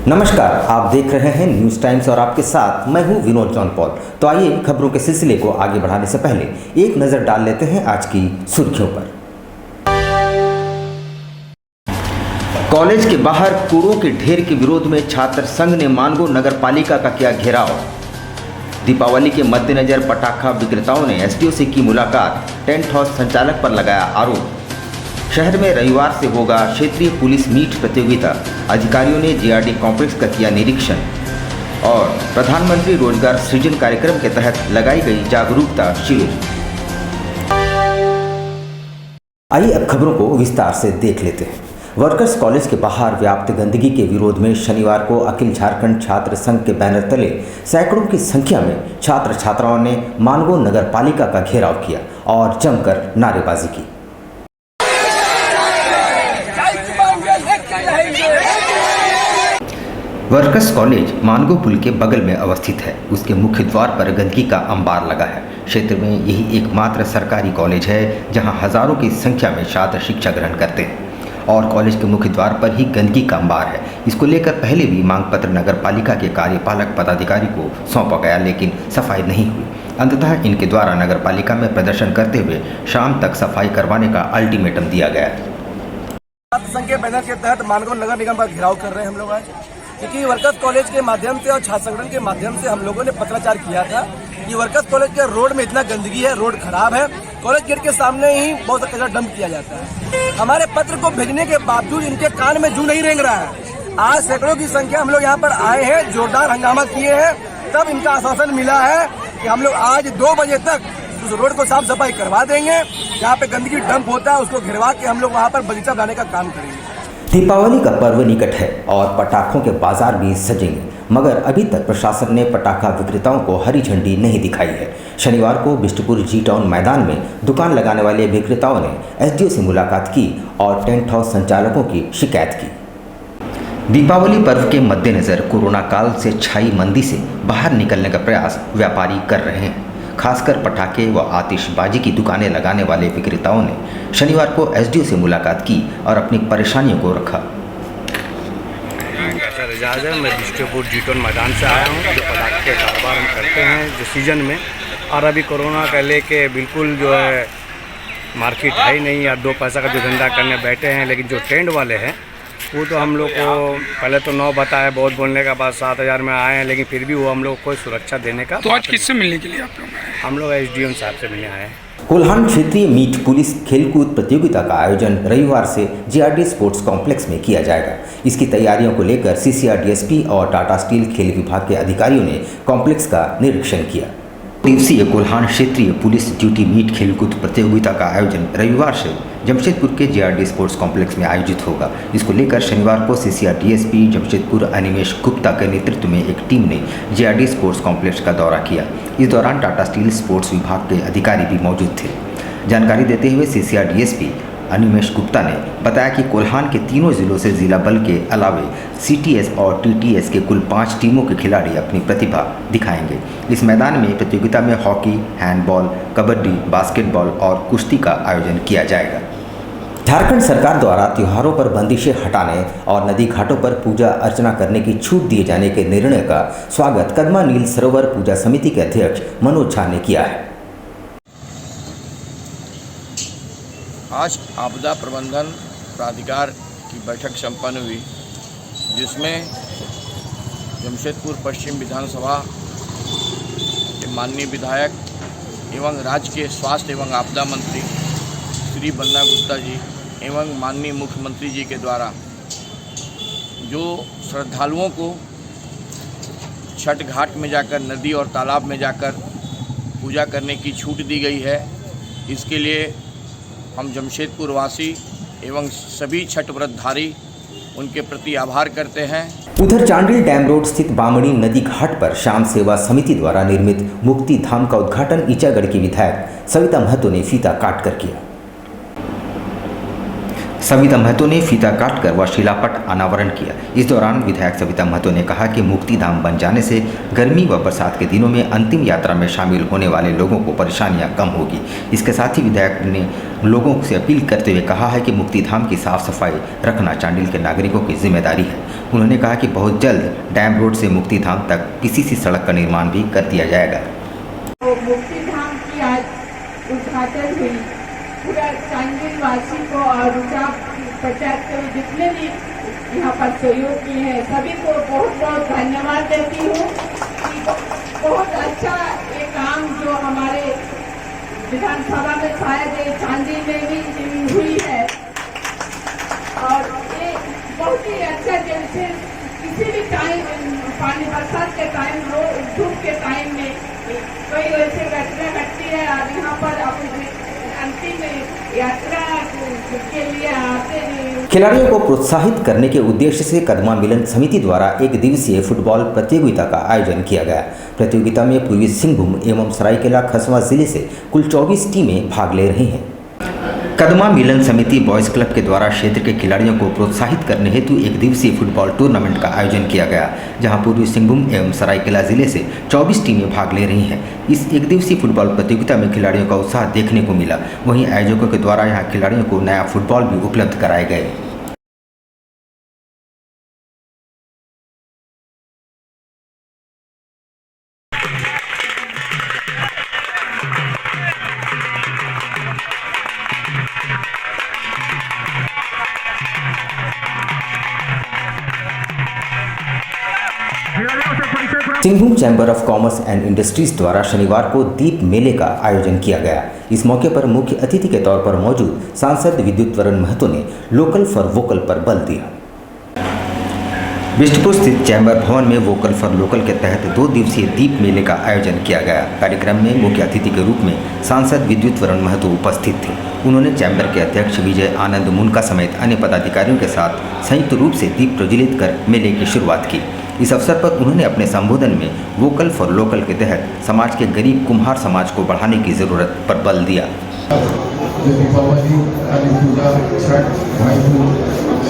नमस्कार, आप देख रहे हैं न्यूज़ टाइम्स और आपके साथ मैं हूं विनोद जॉन पॉल। तो आइए खबरों के सिलसिले को आगे बढ़ाने से पहले एक नज़र डाल लेते हैं आज की सुर्खियों पर। कॉलेज के बाहर कूड़ों के ढेर के विरोध में छात्र संघ ने मानगो नगर पालिका का किया घेराव। दीपावली के मद्देनजर पटाखा विक्रेताओं ने एसडीओ से की मुलाकात, टेंट हाउस संचालक पर लगाया आरोप। शहर में रविवार से होगा क्षेत्रीय पुलिस मीट प्रतियोगिता, अधिकारियों ने जीआरडी कॉम्प्लेक्स का किया निरीक्षण। और प्रधानमंत्री रोजगार सृजन कार्यक्रम के तहत लगाई गई जागरूकता शिविर। आइए अब खबरों को विस्तार से देख लेते हैं। वर्कर्स कॉलेज के बाहर व्याप्त गंदगी के विरोध में शनिवार को अखिल झारखंड छात्र संघ के बैनर तले सैकड़ों की संख्या में छात्र छात्राओं ने मानगो नगर पालिका का घेराव किया और जमकर नारेबाजी की। वर्कर्स कॉलेज मानगो पुल के बगल में अवस्थित है। उसके मुख्य द्वार पर गंदगी का अंबार लगा है। क्षेत्र में यही एकमात्र सरकारी कॉलेज है जहां हजारों की संख्या में छात्र शिक्षा ग्रहण करते हैं और कॉलेज के मुख्य द्वार पर ही गंदगी का अंबार है। इसको लेकर पहले भी मांग पत्र नगर पालिका के कार्यपालक पदाधिकारी को सौंपा गया, लेकिन सफाई नहीं हुई। अंततः इनके द्वारा नगर पालिका में प्रदर्शन करते हुए शाम तक सफाई करवाने का अल्टीमेटम दिया गया। संघ के बैनर के तहत मानगो नगर निगम का घेराव कर रहे हैं हम लोग आज, क्योंकि वर्कर्स कॉलेज के माध्यम से और छात्र संगठन के माध्यम से हम लोगों ने पत्राचार किया था कि वर्कर्स कॉलेज के रोड में इतना गंदगी है, रोड खराब है, कॉलेज गेट के सामने ही बहुत सा कचरा डंप किया जाता है। हमारे पत्र को भेजने के बावजूद इनके कान में जू नहीं रेंग रहा है। आज सैकड़ों की संख्या हम लोग यहाँ पर आए हैं, जोरदार हंगामा किए हैं, तब इनका आश्वासन मिला है कि हम लोग आज 2 बजे तक उस रोड को साफ सफाई करवा देंगे। जहाँ पे गंदगी डंप होता है उसको घिरवा के हम लोग वहाँ पर बगीचा बनाने का काम करेंगे। दीपावली का पर्व निकट है और पटाखों के बाजार भी सजेंगे, मगर अभी तक प्रशासन ने पटाखा विक्रेताओं को हरी झंडी नहीं दिखाई है। शनिवार को बिष्टुपुर जी टाउन मैदान में दुकान लगाने वाले विक्रेताओं ने एसडीओ से मुलाकात की और टेंट हाउस संचालकों की शिकायत की। दीपावली पर्व के मद्देनजर कोरोना काल से छाई मंदी से बाहर निकलने का प्रयास व्यापारी कर रहे हैं। खासकर पटाखे व आतिशबाजी की दुकानें लगाने वाले विक्रेताओं ने शनिवार को एसडीओ से मुलाकात की और अपनी परेशानियों को रखा। सर एजाज है, मैं बिष्टुपुर जी टाउन मैदान से आया हूँ। जो पटाखे के कारोबार हम करते हैं जो सीजन में, और अभी कोरोना का लेके बिल्कुल जो है मार्केट है ही नहीं, या 2 पैसा का जो धंधा करने बैठे हैं। लेकिन जो टेंट वाले हैं वो तो हम लोग को पहले तो 9 बताया, बहुत बोलने के बाद 7000 में आए हैं, लेकिन फिर भी वो हम लोग को सुरक्षा देने का। तो आज किससे मिलने के लिए आप लोग आए? हम लोग एसडीएम साहब से मिलने आए हैं। कोल्हान क्षेत्रीय मीट पुलिस खेलकूद प्रतियोगिता का आयोजन रविवार से जीआरडी स्पोर्ट्स कॉम्प्लेक्स में किया जाएगा। इसकी तैयारियों को लेकर सीसीआर डीएसपी और टाटा स्टील खेल विभाग के अधिकारियों ने कॉम्प्लेक्स का निरीक्षण किया। दिवसीय कोल्हान क्षेत्रीय पुलिस ड्यूटी मीट खेलकूद प्रतियोगिता का आयोजन रविवार से जमशेदपुर के जीआरडी स्पोर्ट्स कॉम्प्लेक्स में आयोजित होगा। इसको लेकर शनिवार को सीसीआर डीएसपी जमशेदपुर अनिमेश गुप्ता के नेतृत्व में एक टीम ने जीआरडी स्पोर्ट्स कॉम्प्लेक्स का दौरा किया। इस दौरान टाटा स्टील स्पोर्ट्स विभाग के अधिकारी भी मौजूद थे। जानकारी देते हुए सीसीआर डीएसपी अनिमेश गुप्ता ने बताया कि कोल्हान के तीनों जिलों से जिला बल के अलावे सीटीएस और टीटीएस के कुल 5 टीमों के खिलाड़ी अपनी प्रतिभा दिखाएंगे। इस मैदान में प्रतियोगिता में हॉकी, हैंडबॉल, कबड्डी, बास्केटबॉल और कुश्ती का आयोजन किया जाएगा। झारखंड सरकार द्वारा त्योहारों पर बंदिशें हटाने और नदी घाटों पर पूजा अर्चना करने की छूट दिए जाने के निर्णय का स्वागत कदमा नील सरोवर पूजा समिति के अध्यक्ष मनोज झा ने किया है। आज आपदा प्रबंधन प्राधिकार की बैठक संपन्न हुई, जिसमें जमशेदपुर पश्चिम विधानसभा के माननीय विधायक एवं राज्य के स्वास्थ्य एवं आपदा मंत्री श्री बन्ना गुप्ता जी एवं माननीय मुख्यमंत्री जी के द्वारा जो श्रद्धालुओं को छठ घाट में जाकर, नदी और तालाब में जाकर पूजा करने की छूट दी गई है, इसके लिए हम जमशेदपुर वासी एवं सभी छठ व्रतधारी उनके प्रति आभार करते हैं। उधर चांडिल डैम रोड स्थित बामणी नदी घाट पर श्याम सेवा समिति द्वारा निर्मित मुक्ति धाम का उद्घाटन ईचागढ़ की विधायक सविता महतो ने फीता काट कर किया। सविता महतो ने फीता काटकर व शिलापट अनावरण किया। इस दौरान विधायक सविता महतो ने कहा कि मुक्तिधाम बन जाने से गर्मी व बरसात के दिनों में अंतिम यात्रा में शामिल होने वाले लोगों को परेशानियां कम होगी। इसके साथ ही विधायक ने लोगों से अपील करते हुए कहा है कि मुक्तिधाम की साफ सफाई रखना चांडिल के नागरिकों की जिम्मेदारी है। उन्होंने कहा कि बहुत जल्द डैम रोड से मुक्तिधाम तक पीसीसी सड़क का निर्माण भी कर दिया जाएगा। तो मुक्तिधाम की आज उद्घाटन हुई। पूरा चांडिल वासी को और प्रचार के जितने भी यहाँ पर सहयोग किए हैं सभी को बहुत बहुत धन्यवाद देती हूँ कि बहुत अच्छा ये काम जो हमारे विधानसभा में शायद ये चांदिल में भी हुई है और ये बहुत ही अच्छा जैसे किसी भी टाइम पानी बरसात के टाइम धूप के टाइम में कोई वैसे घटना घटती है और यहाँ पर अंतिम यात्रा के लिए आते हैं। खिलाड़ियों को प्रोत्साहित करने के उद्देश्य से कदमा मिलन समिति द्वारा एक दिवसीय फुटबॉल प्रतियोगिता का आयोजन किया गया। प्रतियोगिता में पूर्वी सिंहभूम एवं सरायकेला खरसावां जिले से कुल 24 टीमें भाग ले रही हैं। कदमा मिलन समिति बॉयज़ क्लब के द्वारा क्षेत्र के खिलाड़ियों को प्रोत्साहित करने हेतु एक दिवसीय फुटबॉल टूर्नामेंट का आयोजन किया गया, जहां पूर्वी सिंहभूम एवं सरायकेला जिले से 24 टीमें भाग ले रही हैं। इस एक दिवसीय फुटबॉल प्रतियोगिता में खिलाड़ियों का उत्साह देखने को मिला। वहीं आयोजकों के द्वारा यहां खिलाड़ियों को नया फुटबॉल भी उपलब्ध कराए गए। Singhbhum chamber of commerce and industries द्वारा शनिवार को दीप मेले का आयोजन किया गया। इस मौके पर मुख्य अतिथि के तौर पर मौजूद सांसद विद्युत वरण महतो ने लोकल फॉर वोकल पर बल दिया। बिष्टपुर स्थित चैम्बर भवन में वोकल फॉर लोकल के तहत 2 दिवसीय दीप मेले का आयोजन किया गया। कार्यक्रम में मुख्य अतिथि के रूप में सांसद विद्युत वरण महतो उपस्थित थे। उन्होंने चैम्बर के अध्यक्ष विजय आनंद मुनका समेत अन्य पदाधिकारियों के साथ संयुक्त रूप से दीप प्रज्वलित कर मेले की शुरुआत की। इस अवसर पर उन्होंने अपने संबोधन में वोकल फॉर लोकल के तहत समाज के गरीब कुम्हार समाज को बढ़ाने की जरूरत पर बल दिया। दीपावली, काली पूजा, छठ, भाई दूज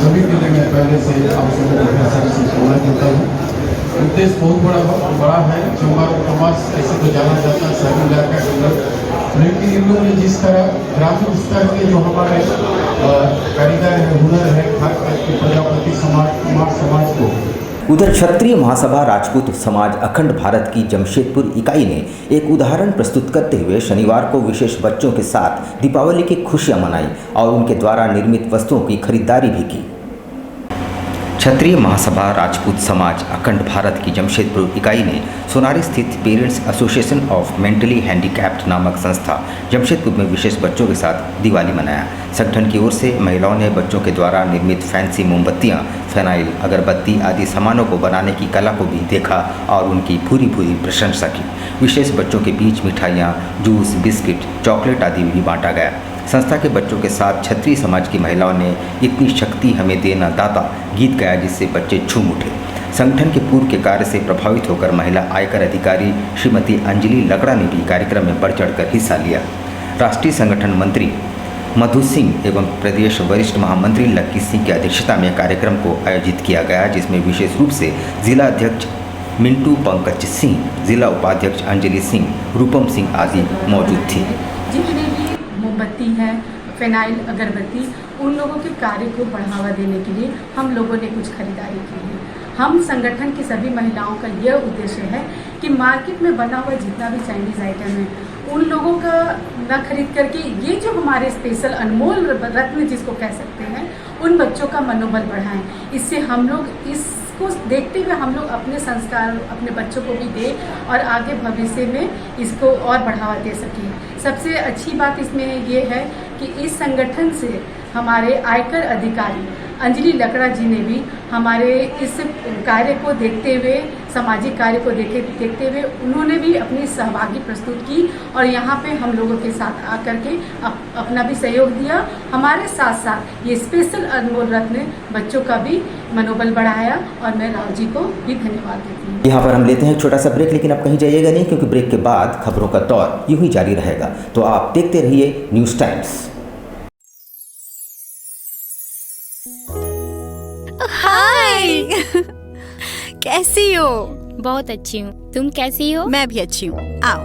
सभी के लिए मैं पहले से आप सभी को शुभकामनाएं देता हूँ। उद्देश्य बहुत बड़ा है। चैम्बर ऑफ कॉमर्स ऐसे तो जाना जाता है शहरी इलाका के अंदर, लेकिन इन लोगों ने जिस तरह ग्रामीण स्तर के जो हमारे कारीगर है, हुनर है, खास प्रजापति समाज, कुमार समाज को। उधर क्षत्रिय महासभा राजपूत समाज अखंड भारत की जमशेदपुर इकाई ने एक उदाहरण प्रस्तुत करते हुए शनिवार को विशेष बच्चों के साथ दीपावली की खुशियां मनाई और उनके द्वारा निर्मित वस्तुओं की खरीदारी भी की। क्षत्रिय महासभा राजपूत समाज अखंड भारत की जमशेदपुर इकाई ने सोनारी स्थित parents association of mentally handicapped नामक संस्था जमशेदपुर में विशेष बच्चों के साथ दिवाली मनाया। संगठन की ओर से महिलाओं ने बच्चों के द्वारा निर्मित फैंसी मोमबत्तियां, फेनाइल, अगरबत्ती आदि सामानों को बनाने की कला को भी देखा और उनकी पूरी प्रशंसा की। विशेष बच्चों के बीच मिठाइयाँ, जूस, बिस्किट, चॉकलेट आदि भी बांटा गया। संस्था के बच्चों के साथ क्षत्रिय समाज की महिलाओं ने इतनी शक्ति हमें देना दाता गीत गाया, जिससे बच्चे झूम उठे। संगठन के पूर्व के कार्य से प्रभावित होकर महिला आयकर अधिकारी श्रीमती अंजलि लकड़ा ने भी कार्यक्रम में बढ़ चढ़कर हिस्सा लिया। राष्ट्रीय संगठन मंत्री मधु सिंह एवं प्रदेश वरिष्ठ महामंत्री लक्की सिंह की अध्यक्षता में कार्यक्रम को आयोजित किया गया, जिसमें विशेष रूप से जिला अध्यक्ष मिंटू पंकज सिंह, जिला उपाध्यक्ष अंजलि सिंह, रूपम सिंह आदि मौजूद थी। जितने भी मोमबत्ती है, फेनाइल, अगरबत्ती, उन लोगों के कार्य को बढ़ावा देने के लिए हम लोगों ने कुछ खरीदारी की है। हम संगठन की सभी महिलाओं का यह उद्देश्य है कि मार्केट में बना हुआ जितना भी चाइनीज़ आइटम है उन लोगों का न खरीद करके ये जो हमारे स्पेशल अनमोल रत्न जिसको कह सकते हैं उन बच्चों का मनोबल बढ़ाएं। इससे हम लोग इसको देखते हुए हम लोग अपने संस्कार अपने बच्चों को भी दें और आगे भविष्य में इसको और बढ़ावा दे सकें। सबसे अच्छी बात इसमें ये है कि इस संगठन से हमारे आयकर अधिकारी अंजलि लकड़ा जी ने भी हमारे इस कार्य को देखते हुए, सामाजिक कार्य को देखते हुए उन्होंने भी अपनी सहभागी प्रस्तुत की और यहाँ पे हम लोगों के साथ आकर के अपना भी सहयोग दिया। हमारे साथ साथ ये स्पेशल अनमोल रत्न बच्चों का भी मनोबल बढ़ाया और मैं राव जी को भी धन्यवाद देती हूँ। यहाँ पर हम लेते हैं एक छोटा सा ब्रेक, लेकिन आप कहीं जाइएगा नहीं, क्योंकि ब्रेक के बाद खबरों का दौर यूं ही जारी रहेगा। तो आप देखते रहिए न्यूज़ टाइम्स। हाय। कैसी हो? बहुत अच्छी हूँ, तुम कैसी हो? मैं भी अच्छी हूँ। आओ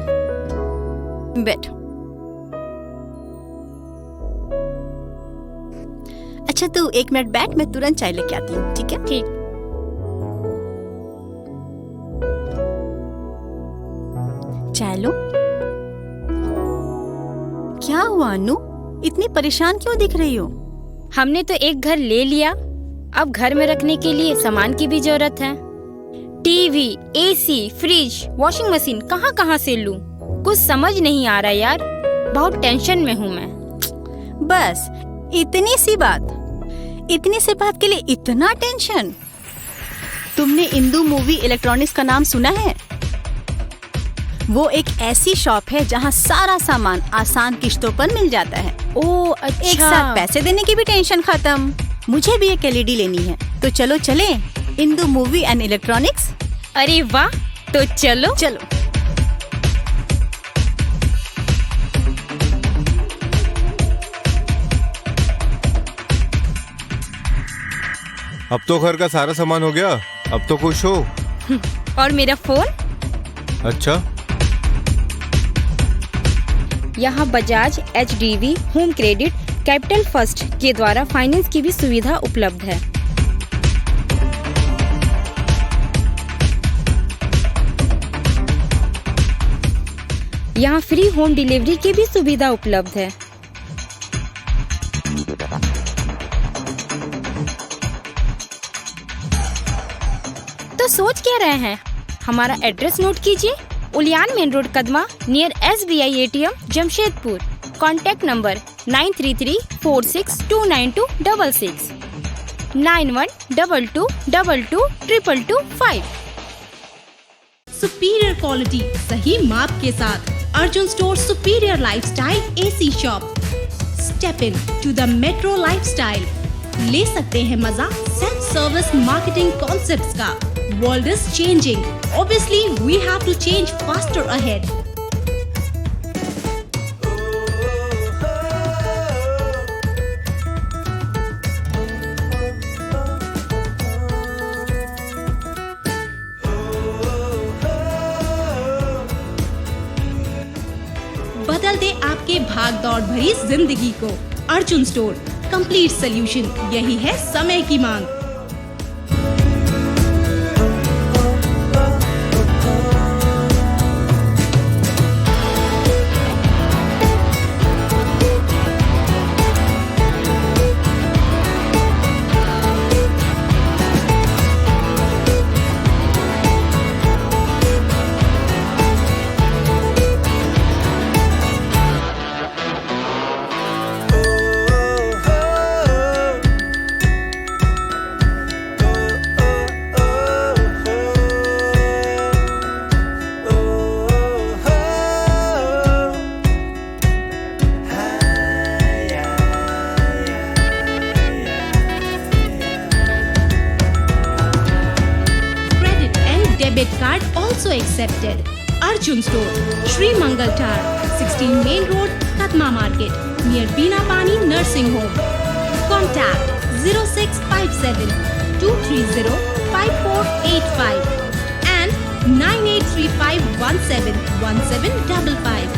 बैठो। अच्छा तू 1 मिनट बैठ, मैं तुरंत चाय लेके आती हूँ, ठीक है? ठीक। चाय लो। क्या हुआ अनु, इतनी परेशान क्यों दिख रही हो? हमने तो एक घर ले लिया, अब घर में रखने के लिए सामान की भी जरूरत है। TV, AC, fridge, washing machine कहाँ कहाँ से लूं? कुछ समझ नहीं आ रहा यार, बहुत टेंशन में हूँ मैं। बस इतनी सी बात के लिए इतना टेंशन? तुमने इंदु मूवी इलेक्ट्रॉनिक्स का नाम सुना है? वो एक ऐसी शॉप है जहाँ सारा सामान आसान किश्तों पर मिल जाता है। ओह अच्छा। एक साथ पैसे देने की भी टेंशन खत्म। मुझे भी एक LED लेनी है, तो चलो चले इंदु मूवी एंड इलेक्ट्रॉनिक्स। अरे वाह, तो चलो चलो। अब तो घर का सारा सामान हो गया, अब तो खुश हो? और मेरा फोन? अच्छा। यहाँ Bajaj, HDB, home credit, capital first के द्वारा फाइनेंस की भी सुविधा उपलब्ध है। यहाँ फ्री होम डिलीवरी की भी सुविधा उपलब्ध है। तो सोच क्या रहे हैं? हमारा एड्रेस नोट कीजिए। Uliyan main road Kadma, near SBI ATM, Jamshedpur. Contact number 9334629266 9122222225। Superior quality सही माप के साथ Arjun store superior lifestyle AC shop. Step into the metro lifestyle. ले सकते हैं मजा सेल्फ सर्विस मार्केटिंग कॉन्सेप्ट्स का। World is changing. Obviously, we have to change faster ahead. बदल दे आपके भाग दौड़ भरी जिंदगी को। अर्जुन स्टोर कंप्लीट सोल्यूशन, यही है समय की मांग। Debit card also accepted. Arjun Store, Sri Mangal Tower, 16 Main Road, Katma Market, near Bina Pani Nursing Home. Contact 0657 230 5485 and 9835171755.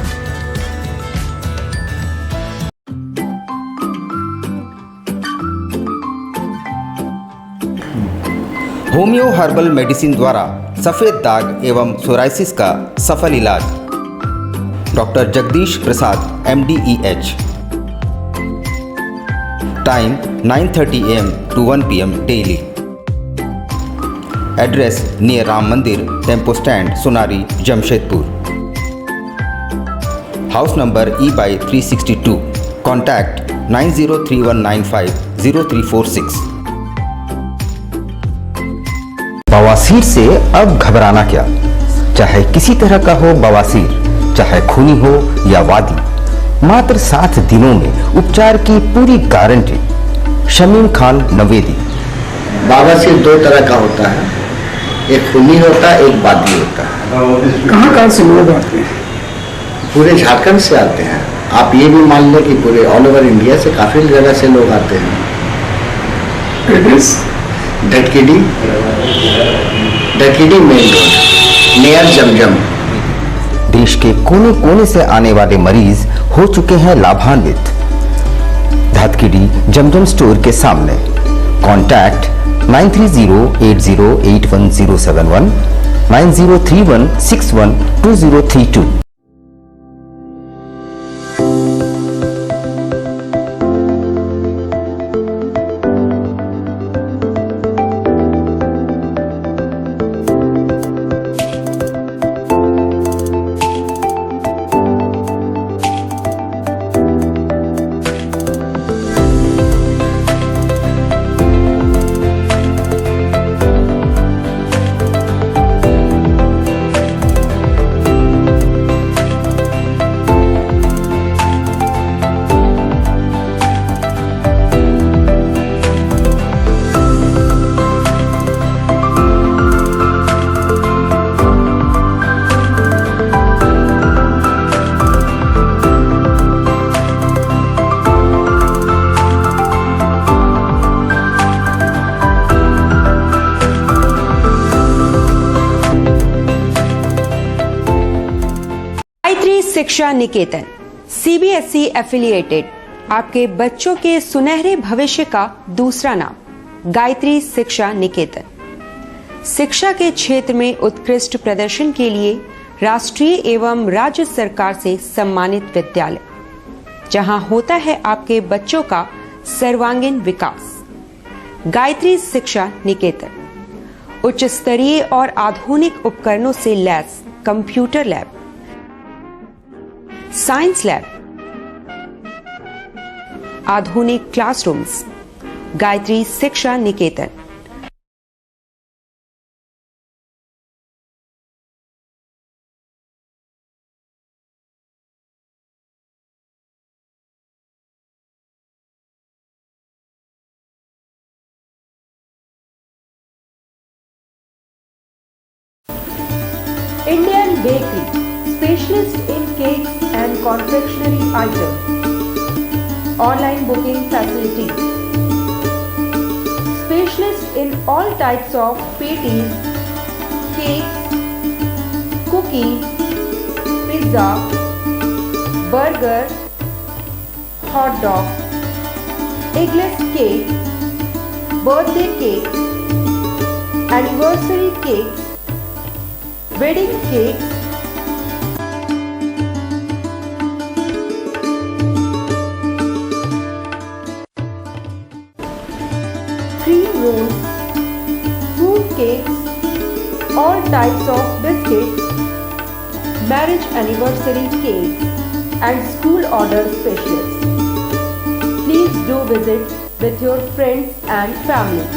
Homeo herbal medicine द्वारा सफ़ेद दाग एवं सोराइसिस का सफल इलाज। Doctor Jagdish Prasad MD EH। Time 9:30 AM to 1 PM daily. Address near Ram Mandir, tempo stand, Sonari, Jamshedpur. House number E/362। Contact 9031950346। बवासीर से अब घबराना क्या, चाहे किसी तरह का हो बवासीर, चाहे खूनी हो या वादी, मात्र 7 दिनों में उपचार की पूरी गारंटी। शमीम खान नवेदी। बवासीर 2 तरह का होता है, एक खूनी होता है, एक वादी होता है। कहाँ से लोग आते हैं? पूरे झारखंड से आते हैं। आप ये भी मान लें कि पूरे ऑल ओवर इंडिया से काफी जगह से लोग आते हैं। डकेडी मेन रोड नियर जमजम। देश के कोने कोने से आने वाले मरीज हो चुके हैं लाभान्वित। धतकीडी जमजम स्टोर के सामने कॉन्टैक्ट 9308081071 9031612032। शिक्षा निकेतन सीबीएसई एफिलिएटेड आपके बच्चों के सुनहरे भविष्य का दूसरा नाम गायत्री शिक्षा निकेतन। शिक्षा के क्षेत्र में उत्कृष्ट प्रदर्शन के लिए राष्ट्रीय एवं राज्य सरकार से सम्मानित विद्यालय, जहां होता है आपके बच्चों का सर्वांगीण विकास। गायत्री शिक्षा निकेतन उच्च स्तरीय और आधुनिक उपकरणों से lace computer lab, science lab, आधुनिक क्लासरूम्स। गायत्री शिक्षा निकेतन। Indian Bakery, specialist in cakes and confectionery items. Online booking facilities. Specialist in all types of patties, cakes, cookies, pizza, burger, hot dog, eggless cake, birthday cake, anniversary cakes, wedding cakes, cream rolls, fruit cakes, all types of biscuits, marriage anniversary cakes, and school order specialists. Please do visit with your friends and family.